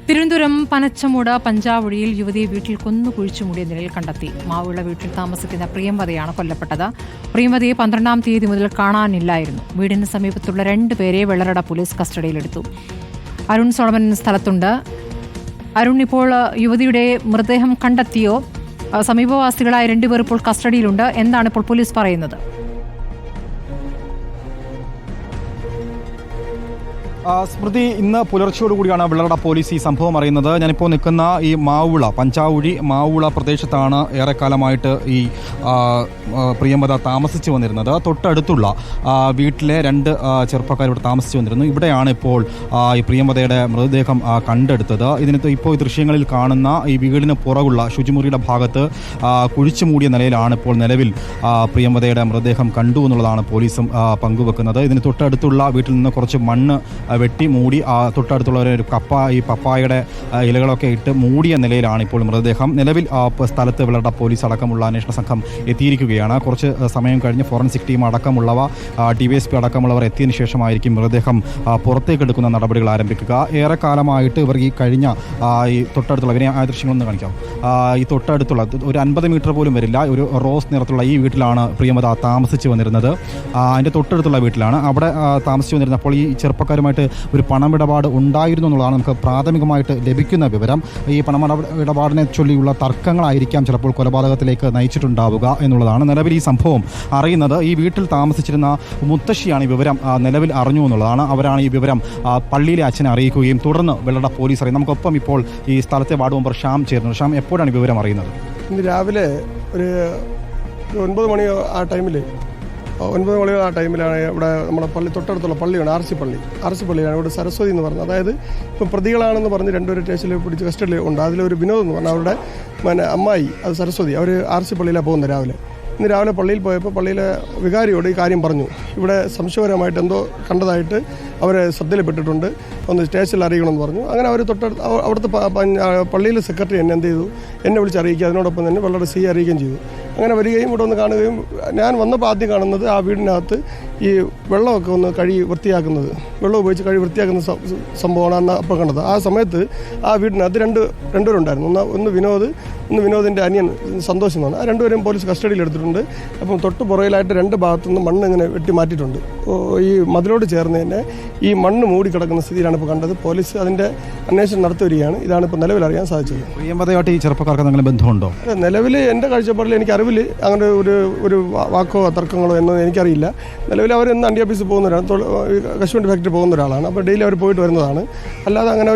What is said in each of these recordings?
തിരുവനന്തപുരം പനച്ചമൂട് പഞ്ചാവഴിയിൽ യുവതിയെ വീട്ടിൽ കൊന്നുകുഴിച്ചു മൂടിയ നിലയിൽ കണ്ടെത്തി. മാവുള്ള വീട്ടിൽ താമസിക്കുന്ന പ്രിയംവദയാണ് കൊല്ലപ്പെട്ടത്. പ്രിയംവദയെ 12-ാം തീയതി മുതൽ കാണാനില്ലായിരുന്നു. വീടിന് സമീപത്തുള്ള 2 പേരെ വെള്ളറട പോലീസ് കസ്റ്റഡിയിലെടുത്തു. അരുൺ സോളമൻ സ്ഥലത്തുണ്ട്. അരുൺ, ഇപ്പോൾ യുവതിയുടെ മൃതദേഹം കണ്ടെത്തിയോ? സമീപവാസികളായ 2 പേർ ഇപ്പോൾ കസ്റ്റഡിയിലുണ്ട്. എന്താണ് ഇപ്പോൾ പോലീസ് പറയുന്നത്? സ്മൃതി, ഇന്ന് പുലർച്ചയോടുകൂടിയാണ് വെള്ളറട പോലീസ് ഈ സംഭവം അറിയുന്നത്. ഞാനിപ്പോൾ നിൽക്കുന്ന ഈ പഞ്ചാവുഴി മാവുള പ്രദേശത്താണ് ഏറെക്കാലമായിട്ട് ഈ പ്രിയംവദ താമസിച്ചു വന്നിരുന്നത്. തൊട്ടടുത്തുള്ള വീട്ടിലെ 2 ചെറുപ്പക്കാർ ഇവിടെ താമസിച്ചു വന്നിരുന്നു. ഇവിടെയാണ് ഇപ്പോൾ ഈ പ്രിയംവദയുടെ മൃതദേഹം കണ്ടെടുത്തത്. ഇപ്പോൾ ഈ ദൃശ്യങ്ങളിൽ കാണുന്ന ഈ വീടിന് പുറകുള്ള ശുചിമുറിയുടെ ഭാഗത്ത് കുഴിച്ചു മൂടിയ നിലയിലാണ് ഇപ്പോൾ നിലവിൽ പ്രിയംവദയുടെ മൃതദേഹം കണ്ടു എന്നുള്ളതാണ് പോലീസും പങ്കുവെക്കുന്നത്. ഇതിന് തൊട്ടടുത്തുള്ള വീട്ടിൽ നിന്ന് കുറച്ച് മണ്ണ് വെട്ടി മൂടി തൊട്ടടുത്തുള്ള ഒരു പപ്പായയുടെ ഇലകളൊക്കെ ഇട്ട് മൂടിയ നിലയിലാണ് ഇപ്പോൾ മൃതദേഹം. നിലവിൽ സ്ഥലത്ത് വെള്ളറട പോലീസ് അടക്കമുള്ള അന്വേഷണ സംഘം എത്തിയിരിക്കുകയാണ്. കുറച്ച് സമയം കഴിഞ്ഞ് ഫോറൻസിക് ടീം അടക്കമുള്ളവ DYSP അടക്കമുള്ളവർ എത്തിയതിനു ശേഷമായിരിക്കും മൃതദേഹം പുറത്തേക്ക് എടുക്കുന്ന നടപടികൾ ആരംഭിക്കുക. ഏറെക്കാലമായിട്ട് ഇവർ ഈ കഴിഞ്ഞ ഈ തൊട്ടടുത്തുള്ള ഇവരെ ആ ദൃശ്യങ്ങളൊന്ന് കാണിക്കാം. ഈ തൊട്ടടുത്തുള്ള ഒരു 50 മീറ്റർ പോലും വരില്ല, ഒരു റോസ് നിറത്തുള്ള ഈ വീട്ടിലാണ് പ്രിയംവദ താമസിച്ചു വന്നിരുന്നത്. അതിൻ്റെ തൊട്ടടുത്തുള്ള വീട്ടിലാണ്. അവിടെ താമസിച്ചു വന്നിരുന്നപ്പോൾ ഈ ചെറുപ്പക്കാരുമായിട്ട് ഒരു പണമിടപാട് ഉണ്ടായിരുന്നു എന്നുള്ളതാണ് നമുക്ക് പ്രാഥമികമായിട്ട് ലഭിക്കുന്ന വിവരം. ഈ പണമിടപാടിനെ ചൊല്ലിയുള്ള തർക്കങ്ങളായിരിക്കാം ചിലപ്പോൾ കൊലപാതകത്തിലേക്ക് നയിച്ചിട്ടുണ്ടാവുക എന്നുള്ളതാണ് നിലവിൽ ഈ സംഭവം അറിയുന്നത്. ഈ വീട്ടിൽ താമസിച്ചിരുന്ന മുത്തശ്ശിയാണ് ഈ വിവരം നിലവിൽ അറിഞ്ഞു എന്നുള്ളതാണ്. അവരാണ് ഈ വിവരം പള്ളിയിലെ അച്ഛനെ അറിയിക്കുകയും തുടർന്ന് വെള്ളറട പോലീസ് അറിയും. നമുക്കൊപ്പം ഇപ്പോൾ ഈ സ്ഥലത്തെ വാർഡ് മെമ്പർ ഷ്യാം ചേരുന്നു. ഷ്യാം, എപ്പോഴാണ് ഈ വിവരം അറിയുന്നത്? ഇന്ന് രാവിലെ ഒരു 9 മണി ആ ടൈമിൽ 9 മണി ആ ടൈമിലാണ് ഇവിടെ നമ്മുടെ തൊട്ടടുത്തുള്ള പള്ളിയാണ് RC പള്ളിയാണ് ഇവിടെ സരസ്വതി എന്ന് പറഞ്ഞത്. അതായത് ഇപ്പം പ്രതികളാണെന്ന് പറഞ്ഞ് 2 സ്റ്റേഷനിൽ പിടിച്ച് കസ്റ്റഡിയിൽ ഉണ്ട്. അതിലൊരു വിനോദ് എന്ന് പറഞ്ഞാൽ അവരുടെ അമ്മായി, അത് സരസ്വതി, അവർ RC പള്ളിയിലാണ് പോകുന്നത്. ഇന്ന് രാവിലെ പള്ളിയിൽ പോയപ്പോൾ പള്ളിയിലെ വികാരിയോട് ഈ കാര്യം പറഞ്ഞു. ഇവിടെ സംശയപരമായിട്ട് എന്തോ കണ്ടതായിട്ട് അവരെ ശ്രദ്ധയിൽപ്പെട്ടിട്ടുണ്ട്, ഒന്ന് സ്റ്റേഷനിൽ അറിയിക്കണമെന്ന് പറഞ്ഞു. അങ്ങനെ അവർ അവിടുത്തെ പള്ളിയിലെ സെക്രട്ടറി എന്ത് ചെയ്തു, എന്നെ വിളിച്ച് അറിയിക്കുക, അതിനോടൊപ്പം തന്നെ വെള്ളറട CI അറിയിക്കുകയും ചെയ്തു. അങ്ങനെ വരികയും ഇവിടെ ഒന്ന് കാണുകയും, ഞാൻ വന്നപ്പോൾ ആദ്യം കാണുന്നത് ആ വീടിനകത്ത് ഈ വെള്ളമൊക്കെ ഒന്ന് വെള്ളം ഉപയോഗിച്ച് കഴുകി വൃത്തിയാക്കുന്ന സംഭവമാണ് അന്ന് അപ്പോൾ കണ്ടത്. ആ സമയത്ത് ആ വീടിനകത്ത് രണ്ടുപേരുണ്ടായിരുന്നു. ഒന്ന് വിനോദിൻ്റെ അനിയൻ സന്തോഷം എന്നാണ്. ആ 2 പേരും പോലീസ് കസ്റ്റഡിയിൽ എടുത്തിട്ടുണ്ട്. അപ്പം തൊട്ട് പുറകിലായിട്ട് 2 ഭാഗത്തുനിന്ന് മണ്ണ് ഇങ്ങനെ വെട്ടി മാറ്റിയിട്ടുണ്ട്. ഈ മതിലോട് ചേർന്ന് തന്നെ ഈ മണ്ണ് മൂടിക്കിടക്കുന്ന സ്ഥിതിയിലാണ് ഇപ്പോൾ കണ്ടത്. പോലീസ് അതിൻ്റെ അന്വേഷണം നടത്തി വരികയാണ്. ഇതാണ് ഇപ്പോൾ നിലവിൽ അറിയാൻ സാധിച്ചത്. പ്രിയംവദയായിട്ട് ഈ ചെറുപ്പക്കാർക്ക് എന്തെങ്കിലും ബന്ധമുണ്ടോ? നിലവിൽ എൻ്റെ കാഴ്ചപ്പാടിൽ എനിക്ക് അറിവിൽ അങ്ങനെ ഒരു വാക്കോ തർക്കങ്ങളോ എന്നൊന്നും എനിക്കറിയില്ല. നിലവിൽ അവർ ഇന്ന് അണ്ടി ഓഫീസിൽ പോകുന്നവരാണ്, കശുവണ്ടി ഫാക്ടറി പോകുന്ന ഒരാളാണ്. അപ്പോൾ ഡെയിലി അവർ പോയിട്ട് വരുന്നതാണ്. അല്ലാതെ അങ്ങനെ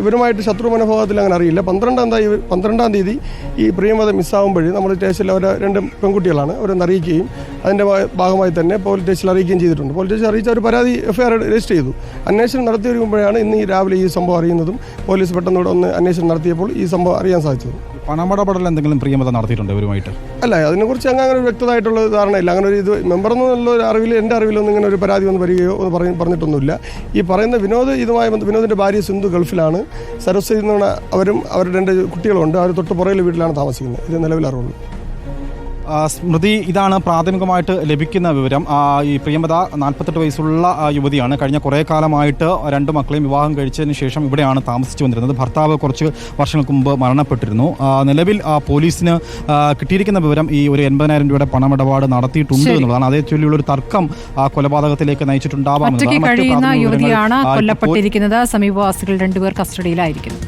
ഇവരുമായിട്ട് ശത്രു മനോഭാവത്തിൽ അങ്ങനെ അറിയില്ല. 12-ാം തീയതി ഈ പ്രിയംവദ മിസ്സാവുമ്പോൾ നമ്മുടെ സ്റ്റേഷനിൽ അവർ 2 പെൺകുട്ടികളാണ്, അവരൊന്ന് അറിയിക്കുകയും അതിൻ്റെ ഭാഗമായി തന്നെ പോലീസ് സ്റ്റേഷനിൽ അറിയിക്കുകയും ചെയ്തിട്ടുണ്ട്. പോലീസ് സ്റ്റേഷൻ അറിയിച്ച ഒരു പരാതി FIR രജിസ്റ്റർ ചെയ്തു. അന്വേഷണം നടത്തി വരുമ്പോഴാണ് ഇന്ന് ഈ രാവിലെ ഈ സംഭവം അറിയുന്നതും പോലീസ് പെട്ടെന്ന് ഇവിടെ ഒന്ന് അന്വേഷണം നടത്തിയപ്പോൾ ഈ സംഭവം അറിയാൻ സാധിച്ചത്. പണമിടപാടിൽ എന്തെങ്കിലും പ്രിയംവദ നടത്തിയിട്ടുണ്ട് ഇവരുമായിട്ട്? അല്ല, അതിനെക്കുറിച്ച് അങ്ങനെ ഒരു വ്യക്തമായിട്ടുള്ള ധാരണയില്ല. അങ്ങനെ ഒരു മെമ്പർ എന്നുള്ള ഒരു അറിവിൽ, എൻ്റെ അറിവിലൊന്നും ഇങ്ങനെ ഒരു പരാതി ഒന്നും വരികയോ ഒന്ന് പറഞ്ഞിട്ടൊന്നുമില്ല. ഈ പറയുന്ന വിനോദിൻ്റെ ഭാര്യ സിന്ധു ഗൾഫിലാണ്. സരസ്വതി എന്ന് പറഞ്ഞാൽ അവരും അവരുടെ 2 കുട്ടികളുണ്ട്. അവർ തൊട്ട് പുറകിലെ വീട്ടിലാണ് താമസിക്കുന്നത്. ഇത് നിലവിൽ അറിവുള്ളൂ. സ്മൃതി, ഇതാണ് പ്രാഥമികമായിട്ട് ലഭിക്കുന്ന വിവരം. ഈ പ്രിയംവദ 48 വയസ്സുള്ള യുവതിയാണ്. കഴിഞ്ഞ കുറേ കാലമായിട്ട് 2 മക്കളെയും വിവാഹം കഴിച്ചതിന് ശേഷം ഇവിടെയാണ് താമസിച്ചു വന്നിരുന്നത്. ഭർത്താവ് കുറച്ച് വർഷങ്ങൾക്ക് മുമ്പ് മരണപ്പെട്ടിരുന്നു. നിലവിൽ പോലീസിന് കിട്ടിയിരിക്കുന്ന വിവരം ഈ ഒരു 80,000 രൂപയുടെ പണമിടപാട് നടത്തിയിട്ടുണ്ട് എന്നുള്ളതാണ്. അതേ ചൊല്ലിയുള്ള ഒരു തർക്കം കൊലപാതകത്തിലേക്ക് നയിച്ചിട്ടുണ്ടാവാം. യുവതിയാണ് കൊല്ലപ്പെട്ടിരിക്കുന്നത്. സമീപവാസികൾ 2 പേർ കസ്റ്റഡിയിലായിരിക്കുന്നു.